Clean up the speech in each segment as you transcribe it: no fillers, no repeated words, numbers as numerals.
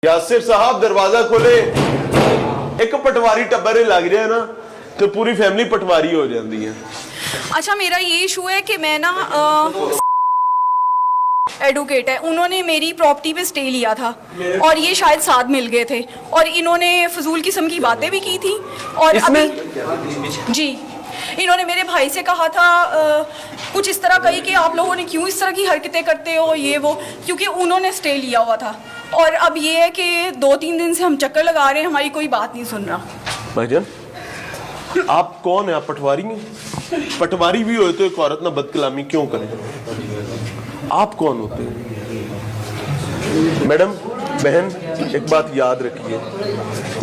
यासिर साहब दरवाजा खोले, एक पटवारी टब्बरे लग जाए ना तो पूरी फैमिली पटवारी हो जाती है। अच्छा, मेरा ये इशू है कि मैं ना एडवोकेट है, उन्होंने मेरी प्रॉपर्टी पे स्टे लिया था और ये शायद साथ मिल गए थे और इन्होंने फजूल किस्म की बातें भी की थी। और अभी जी इन्होंने मेरे भाई से कहा था कुछ इस तरह कही कि आप लोगों ने क्यों इस तरह की हरकतें करते हो, ये वो, क्योंकि उन्होंने स्टे लिया हुआ था। और अब ये है कि 2-3 दिन से हम चक्कर लगा रहे हैं, हमारी कोई बात नहीं सुन रहा। भाईजान आप कौन है? आप पटवारी हैं? पटवारी भी होते तो एक औरत ना बदकलामी क्यों करे? आप कौन होते हैं? मैडम बहन एक बात याद रखिए,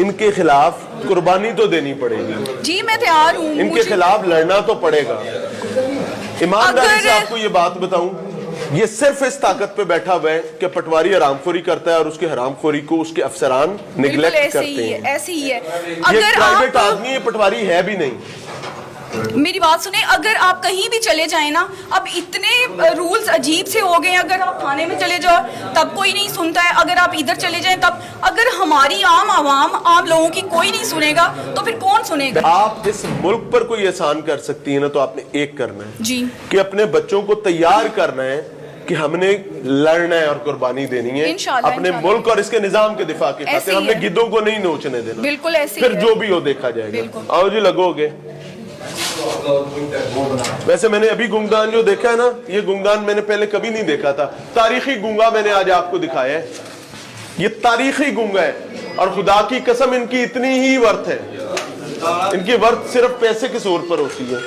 इनके खिलाफ कुर्बानी तो देनी पड़ेगी। जी मैं तैयार हूँ, इनके खिलाफ लड़ना तो पड़ेगा। ईमानदारी से आपको ये बात बताऊं, ये सिर्फ इस ताकत पे बैठा हुआ है कि पटवारी हरामखोरी करता है और उसके हरामखोरी को उसके अफसरान निगलेक्ट करते हैं। ऐसे ही है। ये अगर प्राइवेट आदमी, ये पटवारी है भी नहीं। मेरी बात सुने, अगर आप कहीं भी चले जाएं ना, अब इतने रूल्स अजीब से हो गए हैं। अगर आप थाने में चले जाओ तब कोई नहीं सुनता है, अगर आप इधर चले जाएं तब, अगर हमारी आम लोगों की कोई नहीं सुनेगा तो फिर कौन सुनेगा? आप इस मुल्क पर कोई एहसान कर सकती है ना, तो आपने एक करना है जी कि अपने बच्चों को तैयार करना है कि हमने लड़ना है और कुर्बानी देनी है अपने मुल्क और इसके निजाम के दिफा के खातिर। हमने गिद्धों को नहीं नोचने देना। बिल्कुल ऐसे फिर जो भी हो देखा जाएगा। आओ जी लगोगे। वैसे मैंने अभी गुंगदान जो देखा है ना, ये गुंगदान मैंने पहले कभी नहीं देखा था। तारीखी गूंगा मैंने आज आपको दिखाया है। ये तारीखी गूंगा है और खुदा की कसम इनकी इतनी ही वर्थ है, इनकी वर्थ सिर्फ पैसे के जोर पर होती है।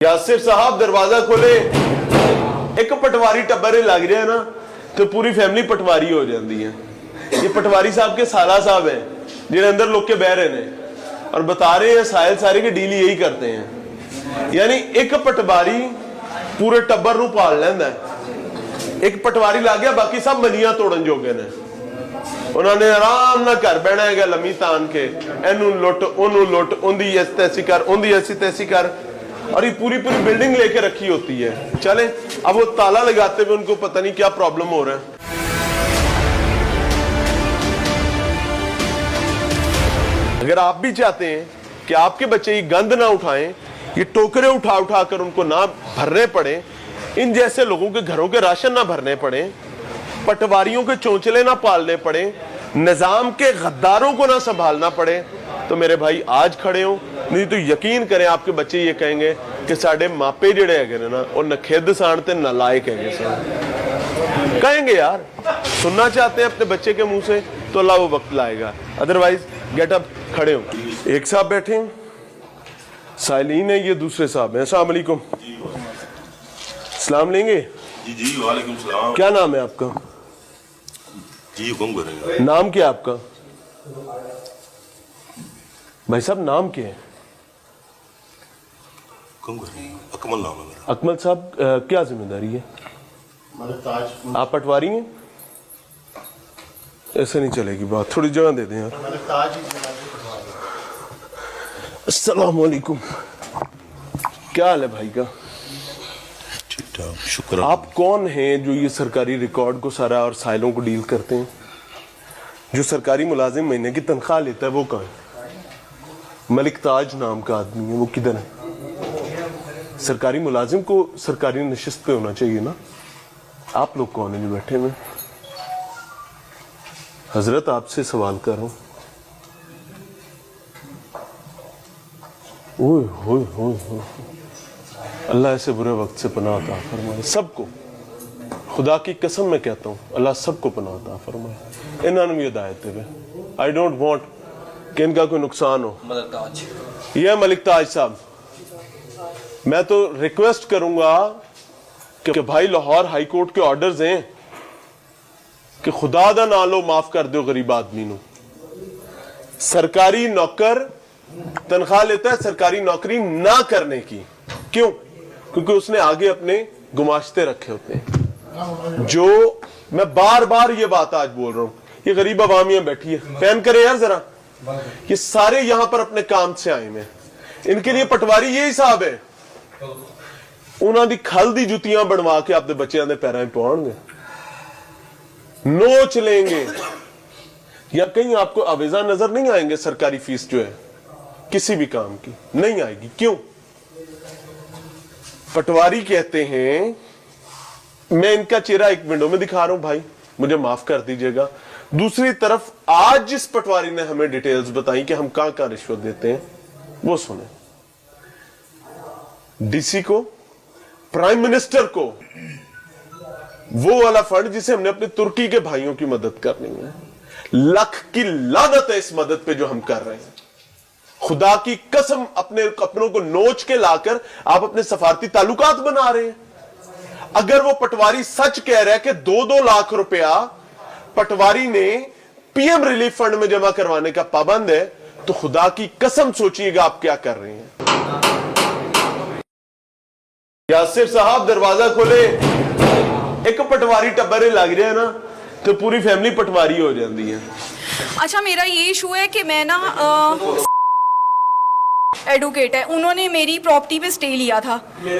यासिर साहब दरवाजा खोले, एक पटवारी टब्बरे लग जाए ना तो पूरी फैमिली पटवारी हो जाती है। ये पटवारी साहब के साला साहब हैं जिन्हें अंदर लोग के बह रहे हैं और बता रहे हैं साहिल सारे के डील यही करते हैं। यानी एक पटवारी पूरे टब्बर नूं पाल लैंदा है। एक पटवारी लग गया, बाकी सब मनियां तोड़न जोगे ने। उन्होंने आराम ना घर बहना है लम्मी तान के, एनू लुट ओनू लुट, उंदी ऐसी तैसी कर, उंदी ऐसी तैसी कर, और ये पूरी पूरी बिल्डिंग लेके रखी होती है। चले अब वो ताला लगाते हुए उनको पता नहीं क्या प्रॉब्लम हो रहा है। अगर आप भी चाहते हैं कि आपके बच्चे ये गंद ना उठाएं, ये टोकरे उठा उठा कर उनको ना भरने पड़े, इन जैसे लोगों के घरों के राशन ना भरने पड़े, पटवारियों के चोंचले ना पालने पड़े, निजाम के गद्दारों को ना संभालना पड़े, तो मेरे भाई आज खड़े हो। नहीं तो यकीन करें आपके बच्चे ये कहेंगे कि साडे मापे जिहड़े हैगे ने ना वो नखिद सान ते नालायक हैगे सन। कहेंगे यार, सुनना चाहते हैं अपने बच्चे के मुंह से तो अल्लाह वो वक्त लाएगा। अदरवाइज गेट अप, खड़े हो। एक साहब बैठे हैं, साइलीन है, ये दूसरे साहब हैं। अस्सलाम वालेकुम। सलाम लेंगे? जी जी वालेकुम सलाम। क्या नाम है आपका? जी हुक्म करेंगे। नाम क्या है आपका भाई साहब? नाम क्या है? हुक्म करेंगे। अकमल नाम है मेरा। अकमल साहब क्या जिम्मेदारी है? आप पटवारी हैं? ऐसे नहीं चलेगी बात, थोड़ी जगह दे दें यार। अस्सलाम वालेकुम। क्या हाल है भाई का? ठीक ठाक, शुक्र। आप कौन हैं जो ये सरकारी रिकॉर्ड को सारा और साइलों को डील करते हैं? जो सरकारी मुलाजिम महीने की तनख्वाह लेता है वो कहाँ है? मलिक ताज नाम का आदमी है, वो किधर है? सरकारी मुलाजिम को सरकारी नशिस्त पे होना चाहिए ना। आप लोग कौन हैं जो बैठे हुए? हजरत आपसे सवाल कर रहा हूं। ओए होए होए होए, अल्लाह ऐसे बुरे वक्त से पनाह अता फरमाए सबको। खुदा की कसम मैं कहता हूं, अल्लाह सबको पनाह अता फरमाए। इन्होंने भी हिदायत दे। आई डोंट वांट कि इनका कोई नुकसान हो। यह मलिक ताज साहब, मैं तो रिक्वेस्ट करूंगा कि भाई लाहौर हाई कोर्ट के ऑर्डर्स हैं कि खुदा दा ना लो माफ कर दो गरीब आदमी नु। सरकारी नौकर तनख्वाह लेता है सरकारी नौकरी ना करने की, क्यों? क्योंकि उसने आगे अपने गुमाश्ते रखे होते हैं। जो मैं बार बार ये बात आज बोल रहा हूं, ये गरीब अवामियां बैठी है, फैन करे यार जरा। ये सारे यहां पर अपने काम से आए हैं, इनके लिए पटवारी ये हिसाब है। उन्होंने खल दी जुतियां बनवा के अपने बच्चों के पैरों में पाउणगे। नोच लेंगे, या कहीं आपको आवेजा नजर नहीं आएंगे सरकारी फीस जो है किसी भी काम की नहीं आएगी। क्यों? पटवारी कहते हैं, मैं इनका चेहरा एक विंडो में दिखा रहा हूं भाई, मुझे माफ कर दीजिएगा। दूसरी तरफ आज जिस पटवारी ने हमें डिटेल्स बताई कि हम कहां कहां रिश्वत देते हैं, वो सुने। डीसी को, प्राइम मिनिस्टर को, वो वाला फंड जिसे हमने अपने तुर्की के भाइयों की मदद करनी है, लाख की लानत है इस मदद पे जो हम कर रहे हैं। खुदा की कसम, अपनों को नोच के लाकर आप अपने सफारती ताल्लुकात बना रहे हैं। अगर वो पटवारी सच कह रहा है कि 2-2 लाख रुपया पटवारी ने पीएम रिलीफ फंड में जमा करवाने का पाबंद है, तो खुदा की कसम सोचिएगा आप क्या कर रहे हैं। यासिर साहब दरवाजा खोले, एक पटवारी टब्बरे लग जाए ना तो पूरी फैमिली पटवारी हो जाती है। अच्छा, मेरा ये इशू है कि मैं ना एडवोकेट है, उन्होंने मेरी प्रॉपर्टी पे स्टे लिया था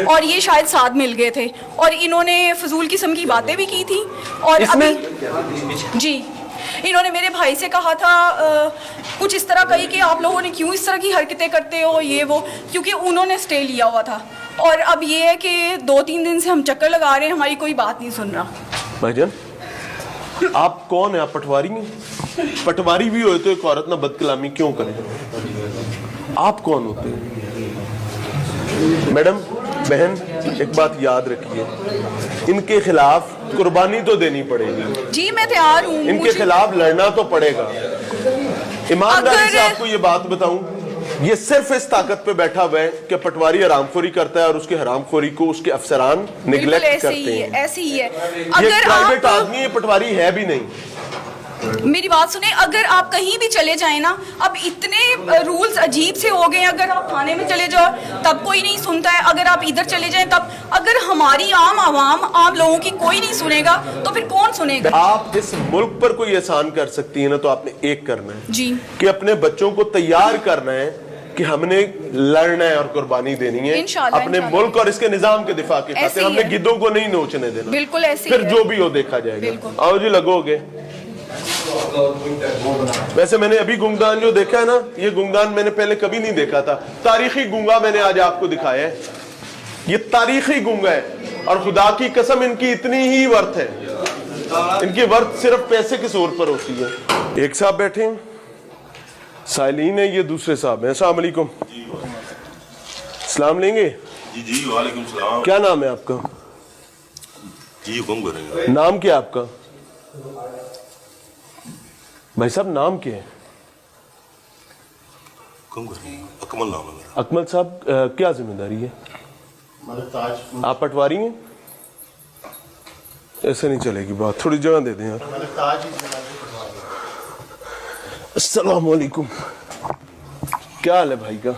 और ये शायद साथ मिल गए थे और इन्होंने फजूल किस्म की बातें भी की थी। और अभी जी इन्होंने मेरे भाई से कहा था कुछ इस तरह कही कि आप लोगों ने क्यों इस तरह की हरकतें करते हो, ये वो, क्योंकि उन्होंने स्टे लिया हुआ था। और अब ये है कि 2-3 दिन से हम चक्कर लगा रहे हैं, हमारी कोई बात नहीं सुन रहा। भाईजान आप कौन है? आप पटवारी हैं? पटवारी भी होए तो एक औरत ना बदकलामी क्यों करे? आप कौन होते हैं? मैडम, बहन, एक बात याद रखिए, इनके खिलाफ कुर्बानी तो देनी पड़ेगी। जी मैं तैयार हूँ, इनके खिलाफ लड़ना तो पड़ेगा। ईमानदारी से आपको ये बात बताऊं, ये सिर्फ इस ताकत पे बैठा हुआ है कि पटवारी हरामखोरी करता है और उसके हरामखोरी को उसके अफसरान निगलेक्ट करते हैं। ऐसे ही है। ये अगर प्राइवेट आप आदमी, ये पटवारी है भी नहीं। मेरी बात सुने, अगर आप कहीं भी चले जाएं ना, अब इतने रूल्स अजीब से हो गए हैं। अगर आप थाने में चले जाओ तब कोई नहीं सुनता है, अगर आप इधर चले जाएं तब, अगर हमारी आम लोगों की कोई नहीं सुनेगा तो फिर कौन सुनेगा? आप इस मुल्क पर कोई एहसान कर सकती है ना, तो आपने एक करना है जी, कि अपने बच्चों को तैयार करना है कि हमने लड़ना है और कुर्बानी देनी है अपने मुल्क और इसके निजाम के दिफा के खातिर। हमने गिद्धों को नहीं नोचने देना। बिल्कुल ऐसे फिर जो भी हो देखा जाएगा। आओ जी, लगोगे। वैसे मैंने अभी गुंगदान जो देखा है ना, ये गुंगदान मैंने पहले कभी नहीं देखा था। तारीखी गूंगा मैंने आज आपको दिखाया है। ये तारीखी गूंगा है और खुदा की कसम इनकी इतनी ही वर्थ है, इनकी वर्थ सिर्फ पैसे के जोर पर होती है। एक साहब बैठे हैं, साइलीन है, ये दूसरे साहब हैं। अस्सलाम वालेकुम। सलाम लेंगे? जी जी वालेकुम सलाम। क्या नाम है आपका? जी हुक्म करेंगे। नाम क्या है आपका? भाई साहब नाम क्या है? हुक्म करेंगे। अकमल नाम है मेरा। अकमल साहब, क्या जिम्मेदारी है? आप पटवारी हैं? ऐसे नहीं चलेगी बात, थोड़ी जगह दे दें यार। अस्सलाम वालेकुम। क्या हाल है भाई का?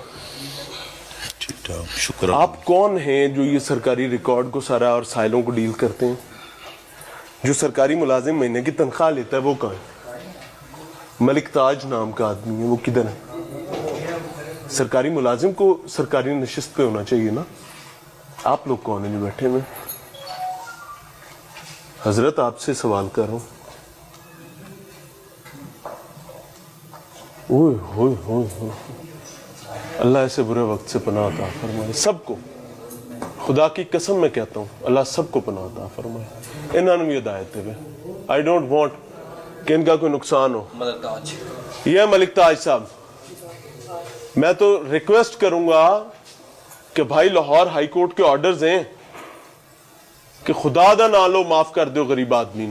ठीक ठाक, शुक्र। आप कौन हैं जो ये सरकारी रिकॉर्ड को सारा और साइलों को डील करते हैं? जो सरकारी मुलाजिम महीने की तनख्वाह लेता है वो कहाँ है? मलिक ताज नाम का आदमी है, वो किधर है? सरकारी मुलाजिम को सरकारी नशिस्त पे होना चाहिए ना। आप लोग कौन हैं जो बैठे हुए? हजरत आपसे सवाल कर रहा हूं। ओए होए होए होए, अल्लाह ऐसे बुरे वक्त से पनाह अता फरमाए सबको। खुदा की कसम मैं कहता हूं, अल्लाह सबको पनाह अता फरमाए। इन्होंने भी हिदायत देवे। आई डोंट वांट कि इनका कोई नुकसान हो। ये मलिक ताज साहब, मैं तो रिक्वेस्ट करूंगा कि भाई लाहौर हाई कोर्ट के ऑर्डर्स हैं कि खुदा दा ना लो, माफ कर दो गरीब आदमी।